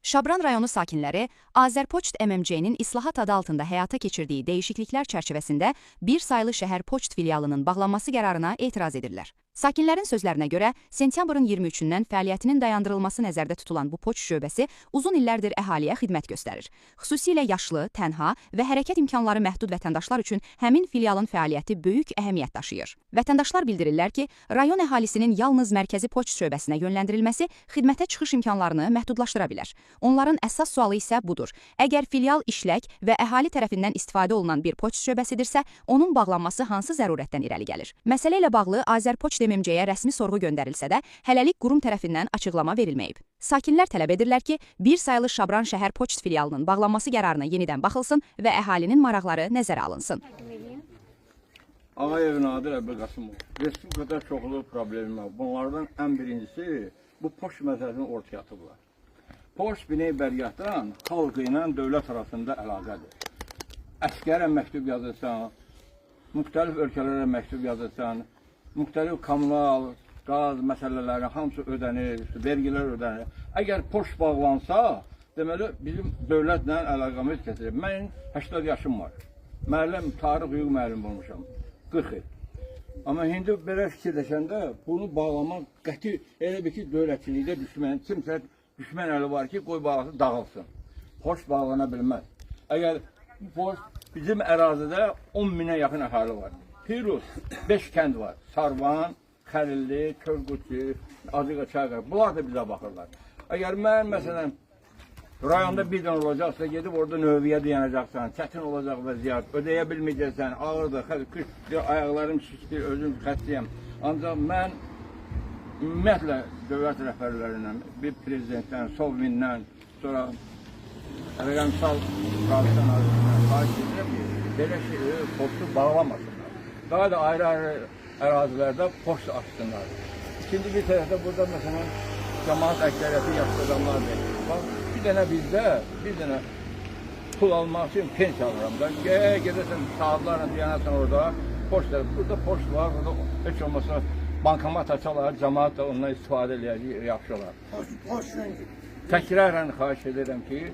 Şabran rayonu sakinləri Azərpoçt MMC-nin islahat adı altında həyata keçirdiyi dəyişikliklər çərçivəsində bir saylı şəhər poçt filialının bağlanması qərarına etiraz edirlər. Sakinlərin sözlərinə görə, sentyabrın 23-dən fəaliyyətinin dayandırılması nəzərdə tutulan bu poçt şöbəsi uzun illərdir əhaliyə xidmət göstərir. Xüsusilə yaşlı, tənha və hərəkət imkanları məhdud vətəndaşlar üçün həmin filialın fəaliyyəti böyük əhəmiyyət daşıyır. Vətəndaşlar bildirirlər ki, rayon əhalisinin yalnız mərkəzi poçt şöbəsinə yönləndirilməsi xidmətə çıxış imkanlarını məhdudlaşdıra bilər. Onların əsas sualı isə budur. Əgər filial işlək və əhali tərəfindən istifadə olunan bir poçt şöbəsidirsə, onun bağlanması hansı zərurətdən irəli gəlir? Məsələ ilə bağlı Azərpoçt MMC-yə rəsmi sorğu göndərilsə də, hələlik qurum tərəfindən açıqlama verilməyib. Sakinlər tələb edirlər ki, bir saylı Şabran şəhər poçt filialının bağlanması qərarına yenidən baxılsın və əhalinin maraqları nəzərə alınsın. Ağayev Nadir Əbdülqasımov. Respublikada çoxlu problemim var. Bunlardan ən birincisi bu poçt məsələsini ortaya atıblar. Poçt binəy bərgahdan xalqı ilə dövlət arasında əlaqədir. Əskərə məktub yazırsan, müxtəlif ölkələrə məktub yazırsan, müxtəlif kommunal, qaz məsələləri hamısı ödənir, vergilər ödənir. Əgər poçt bağlansa, deməli bizim dövlətlə əlaqəmiz kəsilir. Mənim 80 yaşım var. Müəllim, tarix hüquq müəllim olmuşam. 40 il. Amma indi belə fikirləşəndə bunu bağlamaq qəti elə bir ki, dövlətçilikdə düşmən, kimsə düşmən əli var ki, qoy bağlası dağılsın. Poçt bağlana bilməz. Əgər poçt bizim ərazidə 10 minə yaxın əhali var. Pirus, 5 kənd var. Sarvan, Xəlilli, Körqütçü, Acıqaçaqlar. Bunlar da bizə baxırlar. Əgər mən, məsələn, rayonda bir dənə olacaqsa, gedib orada növbəyə dayanacaqsan, çətin olacaq vəziyyət, ödəyə bilməyəcəksən, ağırdır, qış, ayaqlarım şişdir, özüm xəstəyəm. Ancaq mən ümumiyyətlə dövlət rəhbərlərindən, bir prezidentdən, Sovmindən, sonra rəqəmsal Qazistan Azərbaycandan xahiş edirəm ki, belə poçtu bağlamasınlar. Daha da ayrı-ayrı ərazilərdə poçt açsınlar. İkinci bir tərəfdə burada məsələn cəmaat əksəriyyəti yaşlı adamlardır. Bax, bir dənə pul almaq üçün pensiya alıram da. Gedəsən saatlarla dayanarsan orada, burada poçt var, burada heç olmasa bankomat açarlar, cəmaat da ondan istifadə eləyəcək, yaxşı olar. Təkrarən xahiş edirəm ki,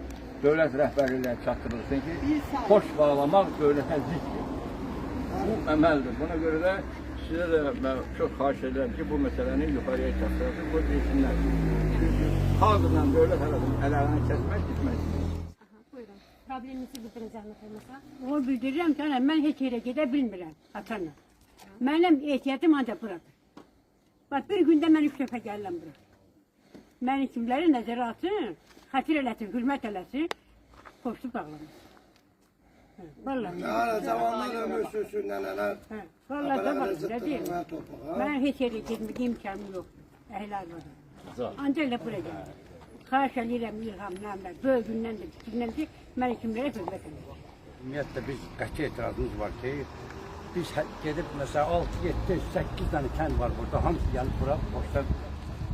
dövlət rəhbərliyinə çatdırılsın ki, poçt bağlamaq dövlətə ziddir. Bu əməldir. Buna görə də sizə də mən çox xahiş edirəm ki, bu məsələni yuxarıya çatdırılsın, qoy bilsinlər. Çünki xalqla dövlət arasında əlaqəni kəsmək gitməkdir. Buyurun. Probleminizi bildirin zəhmət olmasa. O bildirirəm ki, mən heç yerə gedə bilmirəm atanla. Mənim ehtiyatım ancaq buradır. Bax, bir gündə mən 3 dəfə gəlirəm bura. Məni kimləri nəzərə alsın, xətir eləsin, hürmət eləsin, poçtu bağlamasın. Vallahi. Zamanlar ömür sürsün nələr. Vallahi da bax, nə deyim. Mən heç yerə getmədiyim imkanım yoxdur. Əhlər var. Ancaq elə bura gəlir. Xahiş edirəm İlham Nəmlər, böyük gündən də fikirdən ki, mən kimlərə hürmət edirəm. Ümumiyyətlə biz qəti etirazımız var ki, biz gedib məsələn 6, 7, 8 dənə kənd var burada, hamısı gəlib bura poçta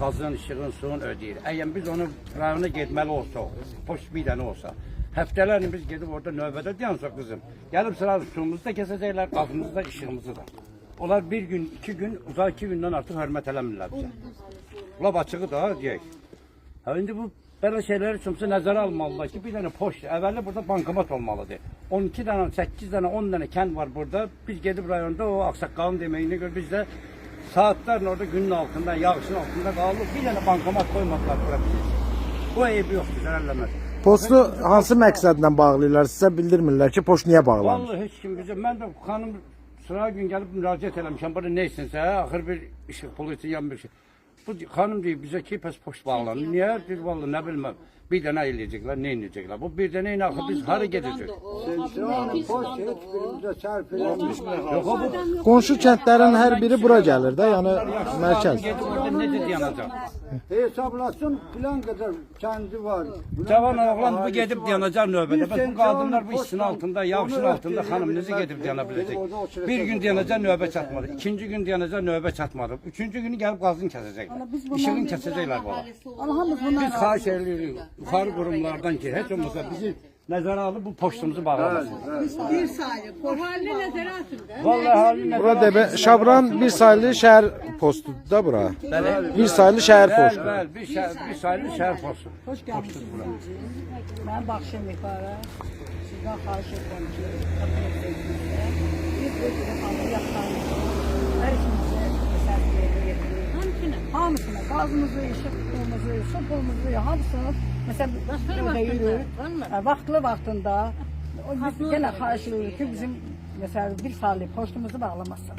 qazın, işığın, suyun ödəyir. Əgər biz onu rayona getməli olsaq, poçt bir dənə olsa, həftələrini biz gedib orada növbədə dayansaq qızım, gəlib sıra suyumuzu da kəsəcəklər, qazımızı da, işığımızı da. Onlar bir gün, 2 gün, uzaq 2 gündən artıq hörmət eləmirlər bizə. Lab açığı da deyək. İndi bu belə şeylər üçün nəzərə almalıdır ki, bir dənə poçt, əvvəllə burada bankomat olmalıdır. 12 dənə, 8 dənə, 10 dənə kənd var burada. Biz gedib rayonda o ağsaqqalın deməyinə görə biz də saatlarla orada günün altında, yağışın altında qalıb bir dənə bankomat qoymadılar bura bizi. Bu eybi yoxdur, zərərləməz. Poçtu hansı məqsədlə bağlayırlar? Sizə bildirmirlər ki, poçt niyə bağlanır? Vallahi heç kim bizə, mən də xanım sıra gün gəlib müraciət eləmişəm, burada nə içsinsə, axır bir işıq pulu üçün yan bir şey. Bu xanım deyib bizə ki, pəs poçt bağlanır. Niyə? Deyir, vallahi nə bilməm. Bir dənə eləyəcəklər, nə eləyəcəklər? Bu bir dənə ilə axı biz hara gedəcək? Qonşu kəndlərin hər biri bura gəlir də, yəni mərkəz. Gedib orada necə dayanacaq? Hesablasın filan qədər kəndi var. Cavan oğlan bu gedib dayanacaq növbədə. Bəs bu qadınlar bu işin altında, yağışın altında xanım necə gedib dayana biləcək? Bir gün dayanacaq növbə çatmadı. İkinci gün dayanacaq növbə çatmadı. Üçüncü günü gəlib qazını kəsəcəklər. İşığını kəsəcəklər bala. Biz xahiş edirik yuxarı qurumlardan ki, heç olmasa bizi nəzərə alıb bu poçtumuzu bağlamasın. Mahalle nəzərə atın da. Vallahi halini Bura dəbə Şabran bir saylı şəhər postudur da bura. Bir saylı şəhər postu. Bəli, bir saylı şəhər postu. Hoş geldiniz. Ben Bakşım yukarı. Sizden xahiş ederim ki, bir ödülü hanı yapsanız, her işimizi misafirliğe getirin. Hamısına, gazımızı, işıqımızı, sopumuzu, hamısını, mesela burada yürür, vaxtlı vaxtında, biz gene xahiş ediyoruz ki, bizim mesela bir saatlik postumuzu bağlamazsın.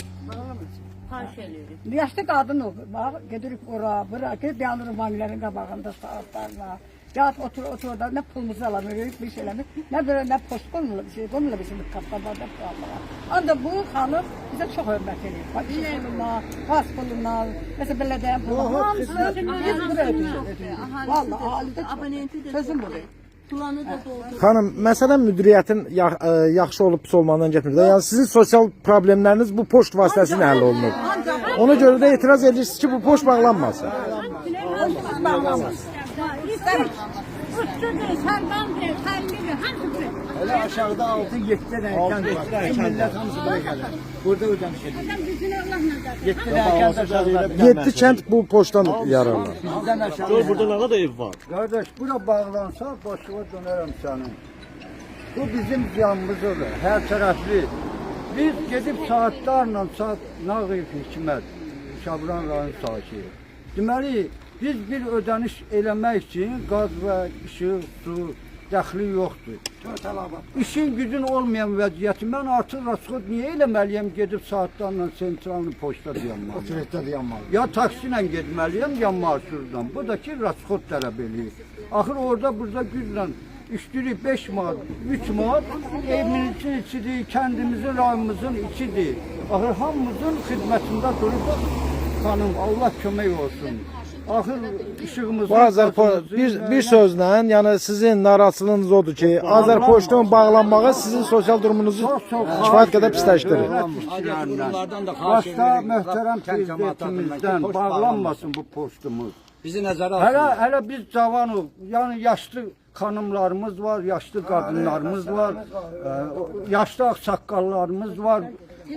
Yaşlı qadın o, bax, gedirik ora, bura, gedib yanırıq vanilərin qabağında saatlarla. Ya otur orada nə pulumuzu alamırıq, bir şey eləmir. Nə böyle nə post qonurlar, bir şey qonurlar bizim kaplarda puanlara. Ancaq bu xanım bizə çox hörmət edir. Bax, iş puluna, qaz puluna, məsələn belediyə puluna, hamısını biz bura ödüyoruz. Vallahi alidə sözüm budur. Xanım, məsələn müdiriyyətin yaxşı olub pis olmağından getmir də. Yəni sizin sosial problemləriniz bu poçt vasitəsilə həll olunur. Ona görə də etiraz edirsiniz ki, bu poçt bağlanmasın. Hele aşağıda 6-7 tane erken var. Millet hamısı buraya gelir. Burada ödemiş edilir. 7 tane erken aşağıda. 7 kənd bu poçtdan yararlanır. Bizden aşağıda. Burada ne kadar ev var? Kardeş bura bağlansa başıma dönerim senin. Bu bizim ziyanımız olur. Her taraflı. Biz gidip saatlerle saat Nağır Hikmət, Şabran rayon sakini. Deməli, biz bir ödəniş eləmək üçün qaz və işıq, su, dəxli yoxdur. İşin gücün olmayan vəziyyəti mən artıq rasxod niyə eləməliyəm gedib saatlarla sentralni poçta dayanmalıyım. Ya taksi ilə getməliyəm, ya marşrutla. Bu da ki rasxod tələb eləyir. Axır orada burada güclə işləyirik 5 manat, 3 manat evimizin içidir, kəndimizin, rayonumuzun içidir. Axır hamımızın xidmətində durub xanım Allah kömək olsun. Axır işığımızı Bir sözlə, yəni sizin narahatsızlığınız odur ki, Azərpoçtun bağlanmağı sizin sosial durumunuzu kifayət qədər pisləşdirir. Başta möhtərəm prezidentimizdən bağlanmasın bu postumuz. Bizi nəzərə alın. Hələ biz cavanıq, yəni yaşlı xanımlarımız var, yaşlı qadınlarımız var, yaşlı ağsaqqallarımız var.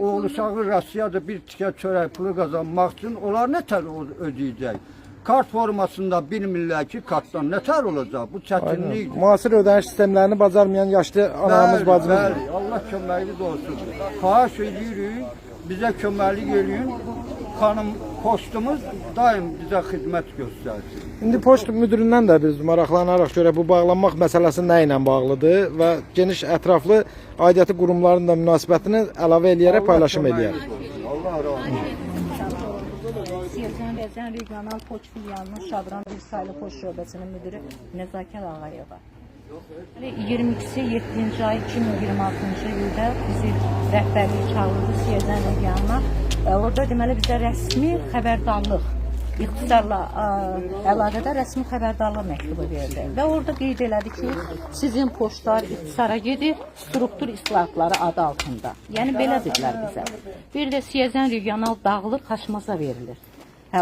Oğlu uşağı Rusiyada bir tikə çörək pulu qazanmaq üçün onlar nətər ödəyəcək? Kart formasında bilmirlər ki, kartdan nətər olacaq? Bu çətinlikdir. Müasir ödəniş sistemlərini bacarmayan yaşlı anamız, bacımız var. Bəli, Allah köməyiniz olsun. Xahiş edirik, bizə köməklik eləyin. Xanım postumuz daim bizə xidmət göstərsin. İndi poçt müdüründən də biz maraqlanaraq görək bu bağlanmaq məsələsi nə ilə bağlıdır və geniş ətraflı aidiyyəti qurumların da münasibətini əlavə eləyərək paylaşım eləyərik. Allah razı olsun. Siyəzən Regional Poçt Filialının Şabran bir saylı poçt şöbəsinin müdürü Nəzakət Ağayeva. 22-si 7-ci ay 2026-cı ildə bizi rəhbərlik çağırdı Siyəzən Regionalına. Orada deməli bizə rəsmi xəbərdarlıq, ixtisarla əlaqədə rəsmi xəbərdarlıq məktubu verildi. Və orada qeyd elədi ki, sizin poçtlar ixtisara gedir, struktur islahatları adı altında. Yəni belə dedilər bizə. Bir də Siyəzən Regional dağılır, Xaçmaza verilir.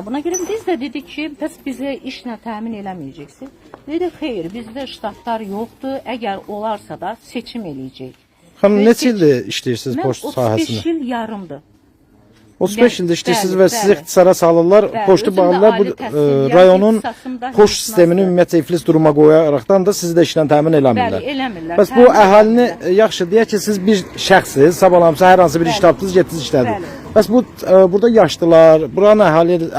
Buna görə biz də dedik ki, bəs bizə işlə təmin eləməyəcəksiniz. Dedik, xeyr, bizdə ştatlar yoxdur, əgər olarsa da seçim eləyəcək. Xanım, neçə ildir işləyirsiniz poçt sahəsində? 35 il yarımdır. 35 ildir işləyirsiniz və sizi ixtisara salırlar, poçtu bağlılar. Bu rayonun poçt sistemini ümumiyyətlə iflis duruma qoyaraqdan da sizi də işlə təmin eləmirlər. Bəli, eləmirlər. Bəs bu əhalini yaxşı deyək ki, siz bir şəxsiz, sabahlamsa hər hansı bir iş tapdınız, getdiniz işlədiniz. Bəs bu burada yaşlılar, buranın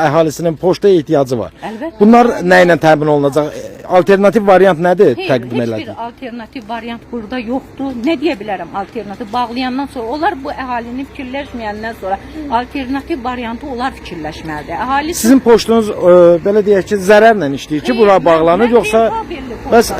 əhalisinin poçta ehtiyacı var. Əlbəttə. Bunlar nə ilə təmin olunacaq? Alternativ variant nədir təqdim Heç elədi? bir alternativ variant burada yoxdur. Nə deyə bilərəm alternativ? Bağlayandan sonra, onlar bu əhalini fikirləşməyəndən sonra alternativ variantı onlar fikirləşməlidir. Əhali Sizin poçtunuz belə deyək ki, zərərlə işləyir ki, bura bağlanır, yoxsa bəs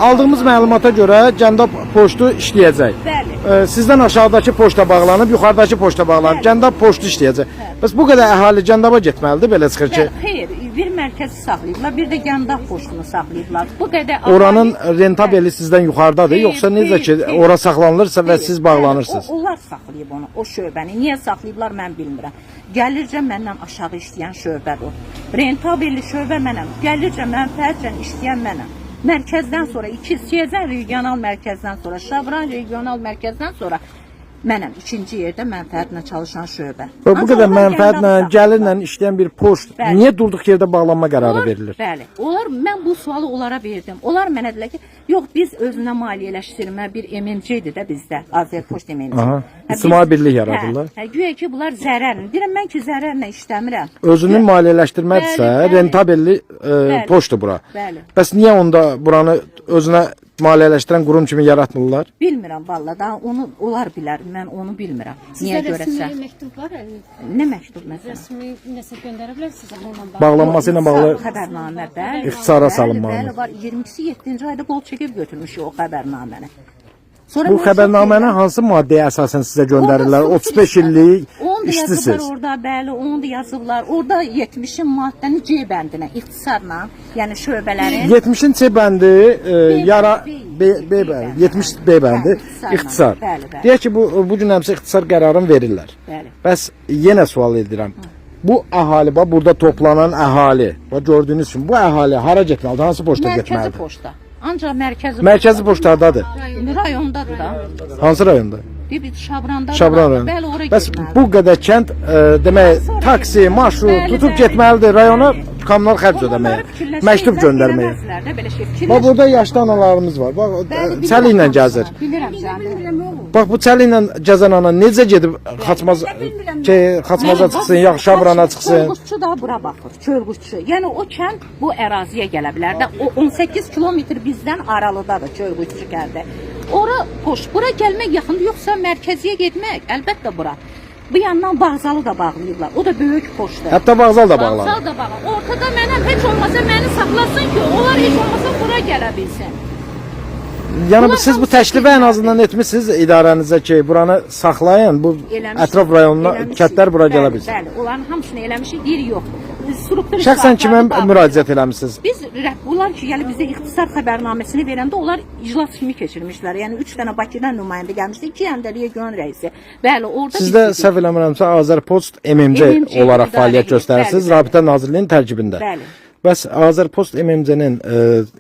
aldığımız məlumata görə Gəndab poçtu işləyəcək. Bəli. Sizdən aşağıdakı poçta bağlanıb, yuxarıdakı poçta bağlanıb, Gəndab poçtu işləyəcək. Bəs bu qədər əhali Gəndaba getməlidir, belə çıxır ki. Xeyr, bir mərkəzi saxlayıblar, bir də Gəndab poçtunu saxlayıblar. Bu qədər Oranın rentabeli sizdən yuxarıdadır, yoxsa necə ki, ora saxlanılırsa və siz bağlanırsınız? Onlar saxlayıb onu, o şöbəni. Niyə saxlayıblar, mən bilmirəm. Gəlircə məndən aşağı işləyən şöbədir o. Rentabeli şöbə mənəm, gəlircə mənfəətlə işləyən mənəm. Mərkəzdən sonra, Siyəzən regional mərkəzdən sonra, Şabran regional mərkəzdən sonra mənəm ikinci yerdə mənfəətlə çalışan şöbə. Bu Ancaq qədər onlar mənfəətlə, gəlmə gəlirlə işləyən bir poçt Bəli. niyə durduq yerdə bağlanma qərarı Onlar- verilir? Bəli. Onlar mən bu sualı onlara verdim. Onlar mənə dedilər ki, yox biz özünə maliyyələşdirmə bir MMC-dir də bizdə. Azərpoçt MMC. Aha, Hə, ictimai biz- birlik yaradırlar. Hə, güya ki bunlar zərərli. Deyirəm mən ki zərərlə işləmirəm. Özünün maliyyələşdirmədirsə, Bəli, bəli. rentabelli Bəli. poçtdur bura. Bəli. Bəs niyə onda buranı özünə maliyyələşdirən qurum kimi yaratmırlar? Bilmirəm valla da onu onlar bilər. Mən onu bilmirəm. Niyə Sizdə görəsə? rəsmi məktub var əlinizdə? Nə məktub məsələn? Rəsmi nəsə göndərə bilərsiniz onunla bağlı. Bağlanması ilə bağlı Xəbərnamə, bəli. İxtisara Bəli, salınmalı. Bəli, var. 22-si 7-ci ayda qol çəkib götürmüşük o xəbərnaməni. Sonra bu mən xəbərnamənin çox hansı maddəyə əsasən sizə göndərirlər? Orada 35 struktur illik Onu da yazıblar işçisiz. orada, bəli, onu da yazıblar. Orada 70-in maddənin C bəndinə, ixtisarla, yəni şöbələrin 70-in C bəndi yara B bəndi, 70 B bəndi Bəli, ixtisarla. ixtisar. Bəli, bəli. Deyək ki, bu gün həmsə ixtisar qərarını verirlər. Bəli. Bəs yenə sual edirəm. Bu əhali, bax burada toplanan əhali, bax gördüyünüz kimi bu əhali hara getməlidir? Hansı poçta mərkəzi getməlidir? poçta. Ancaq mərkəzi Mərkəzi poçtardadır. rayondadır da. Hansı rayonda? Bir Şabranda. Şabran rayonu. Bəli, ora Bəs getməlidir. bu qədər kənd demək taksi, marşrut Bəli, tutub bəli. getməlidir rayona kommunal xərc Onları ödəməyə, fikirləşmək məktub də göndərməyə. biləməzlər də, belə şey Bax fikirləşmək. burada yaşlı analarımız var. Bax Bəli, çəli ilə bilirəm gəzir. Bilirəm səni. Bax bu çəli ilə gəzən ana necə gedib Xaçmaza çıxsın, yaxşı Şabrana çıxsın. Çölquşçu da bura baxır, çölquşçu. Yəni o kənd bu əraziyə gələ bilər də. O 18 kilometr bizdən aralıdadır çölquşçu kəndi. Ora xoş, bura gəlmək yaxındır, yoxsa mərkəziyə getmək, əlbəttə bura. Bu yandan Bağzalı da bağlayıblar. O da böyük poçtur. Hətta Bağzal da bağlanır. Bağzal da bağlanır. Ortada mənəm heç olmasa məni saxlasın ki, onlar heç olmasa bura gələ bilsin. Yəni Bunlar siz bu hamısı təklifi ən azından etmisiniz idarənizə ki, buranı saxlayın, bu Eləmişik, ətraf rayonuna eləmişik. kəndlər bura gələ Bəli, bilsin. Bəli, onların hamısını eləmişik, deyir yox. Struktur Şəxsən kimə islahatlarını bağlayır. müraciət eləmisiniz? Biz bunlar ki, yəni bizə ixtisar xəbərnaməsini verəndə onlar iclas kimi keçirmişlər. Yəni 3 dənə Bakıdan nümayəndə gəlmişdi, 2 dənə də region rəisi. Bəli, orada Siz də səhv eləmirəmsə Azərpoçt MMC MMC olaraq idarə fəaliyyət edir. göstərirsiniz Bəli, bəli. Rabitə Nazirliyinin tərkibində. Bəli. Bəs Azərpoçt MMC-nin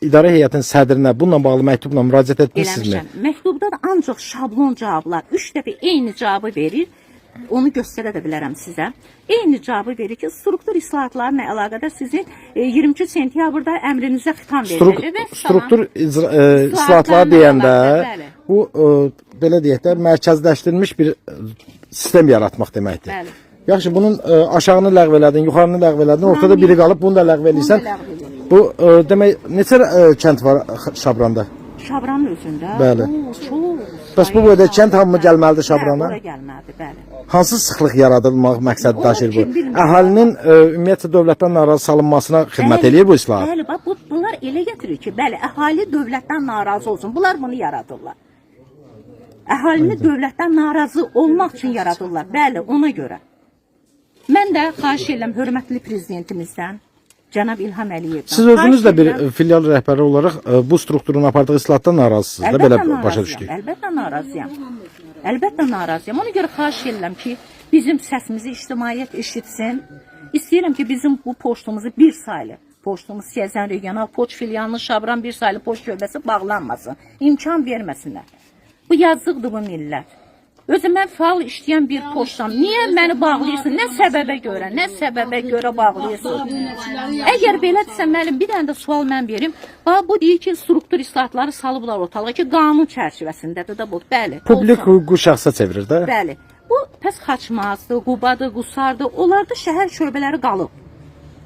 idarə heyətinin sədrinə bununla bağlı məktubla müraciət etmisinizmi? eləmişəm. Məktubda da ancaq şablon cavablar 3 dəfə eyni cavabı verir. Onu göstərə də bilərəm sizə. Eyni cavabı verir ki, struktur islahatlarına əlaqədar sizin 22 sentyabrda əmrinizə xitam veriləcək və Struktur islahatları İslahatlarla deyəndə əlaqədar, bəli. bu belə deyək də mərkəzləşdirilmiş bir sistem yaratmaq deməkdir. Bəli. Yaxşı, bunun aşağını ləğv elədin, yuxarını ləğv elədin, ortada biri qalıb, bunu da ləğv eləyirsən. Bunu da ləğv edirəm. Bu demək neçə kənd var Şabranda? Şabranın özündə. Bəli. Çox. Bəs bu boyda kənd hamı gəlməlidir Şabrana? Bura gəlməlidir, bəli. Hansı sıxlıq yaradılmaq məqsədi Onu daşıyır bu? kim bilmir. Əhalinin ümumiyyətlə dövlətdən narazı salınmasına xidmət Bəli, eləyir bu islahat. Bəli, bax bunlar elə gətirir ki, bəli, əhali dövlətdən narazı olsun. Bunlar bunu yaradırlar. Əhalini dövlətdən narazı olmaq üçün yaradırlar. Bəli, ona görə. Mən də xahiş edirəm hörmətli prezidentimizdən, cənab İlham Əliyevdən. Siz özünüz də bir xahiş edirəm, filial rəhbəri olaraq bu strukturun apardığı islahatdan narazısınız da, belə başa düşdük. Əlbəttə narazıyam. Əlbəttə narazıyam. Ona görə xahiş edirəm ki, bizim səsimizi ictimaiyyət eşitsin. İstəyirəm ki, bizim bu poçtumuzu bir saylı, poçtumuz Siyəzən regional poçt filialının Şabran bir saylı poçt şöbəsi bağlanmasın. İmkan verməsinlər. Bu yazıqdır bu millət. Özü mən faal işləyən bir poçtam. Niyə məni bağlayırsın? Nə səbəbə görə? Nə səbəbə görə bağlayırsın? Əgər belədirsə, müəllim, bir dənə də sual mən verim. Bax, bu deyir ki, struktur islahatları salıblar ortalığa ki, qanun çərçivəsindədir də bu. Bəli. Publik olsun. hüquqi şəxsə çevirir də. Bəli. Bu pəs Xaçmazdır, Qubadır, Qusardır. Onlarda şəhər şöbələri qalıb.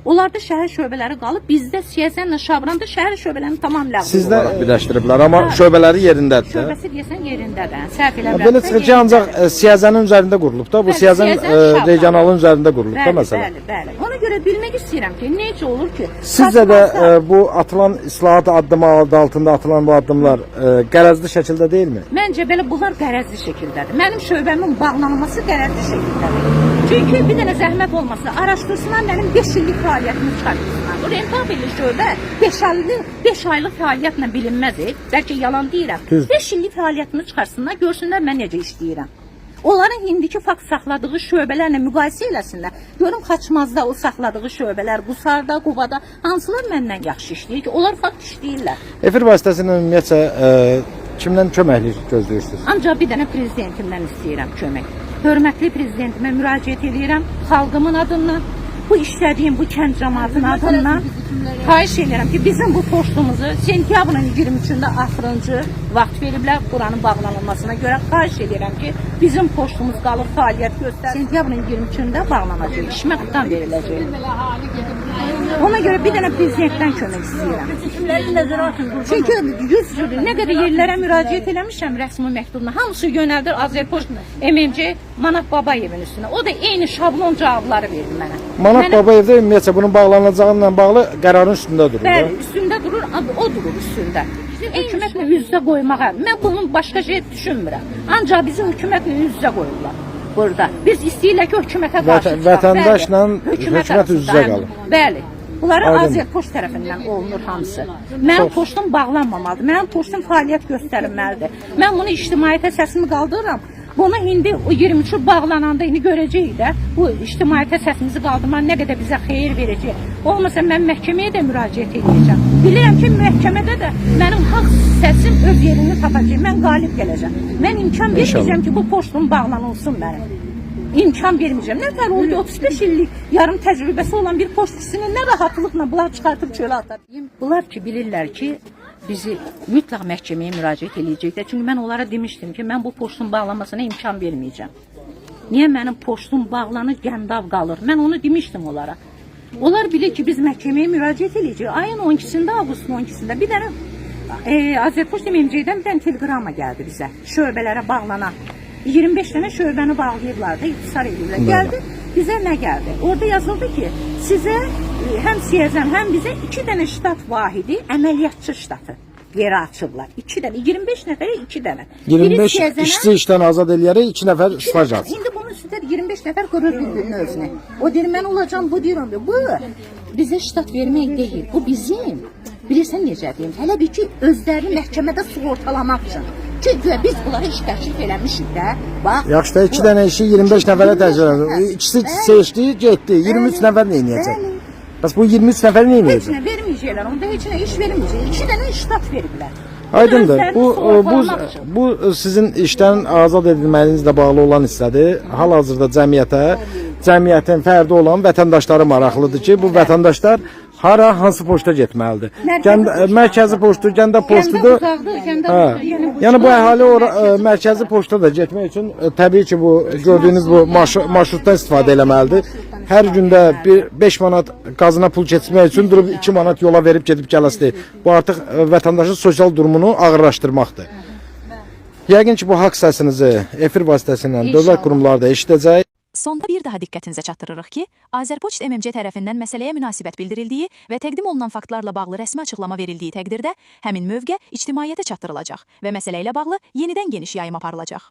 Onlarda şəhər şöbələri qalıb. Bizdə Siyəzənlə Şabranda şəhər şöbələrini tamam ləğv Sizdə olunub. birləşdiriblər, amma şöbələri yerindədir də. Şöbəsi deyəsən yerindədir. Səhv eləmirəm. Belə çıxır ki, ancaq Siyəzənin üzərində qurulub da. Bu Bəli, Siyəzən Siyəzən regionalın üzərində qurulub da Bəli, məsələn. bəli, bəli. Ona görə bilmək istəyirəm ki, necə olur ki, Sizcə də Xaçmazda- bu atılan islahat addımı adı altında atılan bu addımlar qərəzli şəkildə deyilmi? Məncə belə bunlar qərəzli şəkildədir. Mənim şöbəmin bağlanması qərəzli şəkildədir. Çünki bir dənə zəhmət olmasa, araşdırsınlar mənim 5 illik fəaliyyətimi çıxartsınlar. Bu rentabelli şöbə 5 aylıq fəaliyyətlə bilinməz. Bəlkə yalan deyirəm. Düzdür. 5 illik fəaliyyətimi çıxarsınlar, görsünlər mən necə işləyirəm. Onların indiki fakt saxladığı şöbələrlə müqayisə eləsinlər. Görüm Xaçmazda o saxladığı şöbələr, Qusarda, Qubada hansılar məndən yaxşı işləyir ki, onlar fakt işləyirlər. Efir vasitəsilə ümumiyyətcə kimdən köməklik gözləyirsiniz? Ancaq bir dənə prezidentimdən istəyirəm kömək. Hörmətli prezidentimə müraciət edirəm xalqımın adından, bu işlədiyim bu kənd cəmaatının adından xahiş edirəm ki, bizim bu postumuzu sentyabrın 23-də axırıncı vaxt veriblər buranın bağlanılmasına görə. Xahiş edirəm ki, bizim postumuz qalıb fəaliyyət göstərir. Sentyabrın 23-də bağlanacaq, iş məqdam veriləcək. Ona görə bir dənə prezidentdən kömək istəyirəm. Çünki 100 nə qədər yerlərə müraciət eləmişəm rəsmi məktubla. Hamısı yönəldir Azərpoçt MMC Manaf Babayevin üstünə. O da eyni şablon cavabları verdi mənə. Manaf Babayev də ümumiyyətcə bunun bağlanacağıyla bağlı qərarın üstündə durur. Bəli, üstündə durur, o durur üstündə. Hökumətlə üz-üzə qoymağa, mən bunun başqa şey düşünmürəm. Ancaq bizi hökumətlə üz-üzə qoyurlar burada. Biz istəyirlər ki, hökumətə qarşı çıxaq. Vətəndaşla hökumət üz-üzə qalır. Bəli. Bunları Azərpoçt tərəfindən olunur hamısı. Mənim postum bağlanmamalıdır. Mənim postum fəaliyyət göstərilməlidir. Mən bunu ictimaiyyətə səsimi qaldırıram. Bunu indi o 23 bağlananda indi görəcəyik də. Bu ictimaiyyətə səsimizi qaldırmaq nə qədər bizə xeyir verəcək. Olmasa mən məhkəməyə də müraciət edəcəm. Bilirəm ki, məhkəmədə də mənim haqq səsim öz yerini tapacaq. Mən qalib gələcəm. Mən imkan verməyəcəm ki, bu postum bağlanılsın mənim. İmkan verməyəcəm. Nə tər oldu 35 illik yarım təcrübəsi olan bir postçisini nə rahatlıqla bunlar çıxartıb çölə atar. Bunlar ki, bilirlər ki, bizi mütləq məhkəməyə müraciət edəcəklər. Çünki mən onlara demişdim ki, mən bu postun bağlanmasına imkan verməyəcəm. Niyə mənim postum bağlanır, Gəndab qalır? Mən onu demişdim onlara. Onlar bilir ki, biz məhkəməyə müraciət edəcəyik. Ayın 12-sində, avqustun 12-sində bir dənə Azərpoçt MMC-dən bir dənə teleqrama gəldi bizə. Şöbələrə bağlanan. 25 dənə şöbəni bağlayıblar da, ixtisar edirlər. Gəldi, bizə nə gəldi? Orada yazıldı ki, sizə həm siyəzən, həm bizə 2 dənə ştat vahidi, əməliyyatçı ştatı yeri açıblar. 2 dənə, 25 nəfərə 2 dənə. 25 işçi işdən azad eləyərək 2 nəfər staj alsın. İndi bunun üstündə 25 nəfər qırır bir-birinin özünə. O deyir, mən olacam, bu deyir, bu bizə ştat vermək deyil, bu bizim. Bilirsən necə deyim? Hələ bir ki, özlərini məhkəmədə sığortalamaq üçün. Çünki biz bunları iş təklif eləmişik də. Bax. Yaxşı da 2 dənə işi 25 nəfərə təcrübə. İkisi seçdi, getdi. 23 nəfər nə edəcək? Bəs bu 23 nəfər nə edəcək? Heç nə verməyəcəklər, onda heç nə iş verməyəcək. 2 dənə ştat veriblər. Aydındır. Bu sizin işdən azad edilməyinizlə bağlı olan hissədir. Hal-hazırda cəmiyyətin fərdi olan vətəndaşları maraqlıdır ki, bu vətəndaşlar hara, hansı poçta getməlidir? Mərkəzi poçtu, Gəndab poçtudur. Yəni bu əhali mərkəzi poçta da getmək üçün təbii ki, bu gördüyünüz bu marşrutdan istifadə eləməlidir. Hər gündə 5 manat qazına pul keçmək üçün durub 2 manat yola verib gedib gələsidir. Bu artıq vətəndaşın sosial durumunu ağırlaşdırmaqdır. Yəqin ki, bu haqq səsinizi efir vasitəsilə dövlət qurumları da eşidəcək. Sonda bir daha diqqətinizə çatdırırıq ki, Azərpoçt MMC tərəfindən məsələyə münasibət bildirildiyi və təqdim olunan faktlarla bağlı rəsmi açıqlama verildiyi təqdirdə həmin mövqe ictimaiyyətə çatdırılacaq və məsələ ilə bağlı yenidən geniş yayım aparılacaq.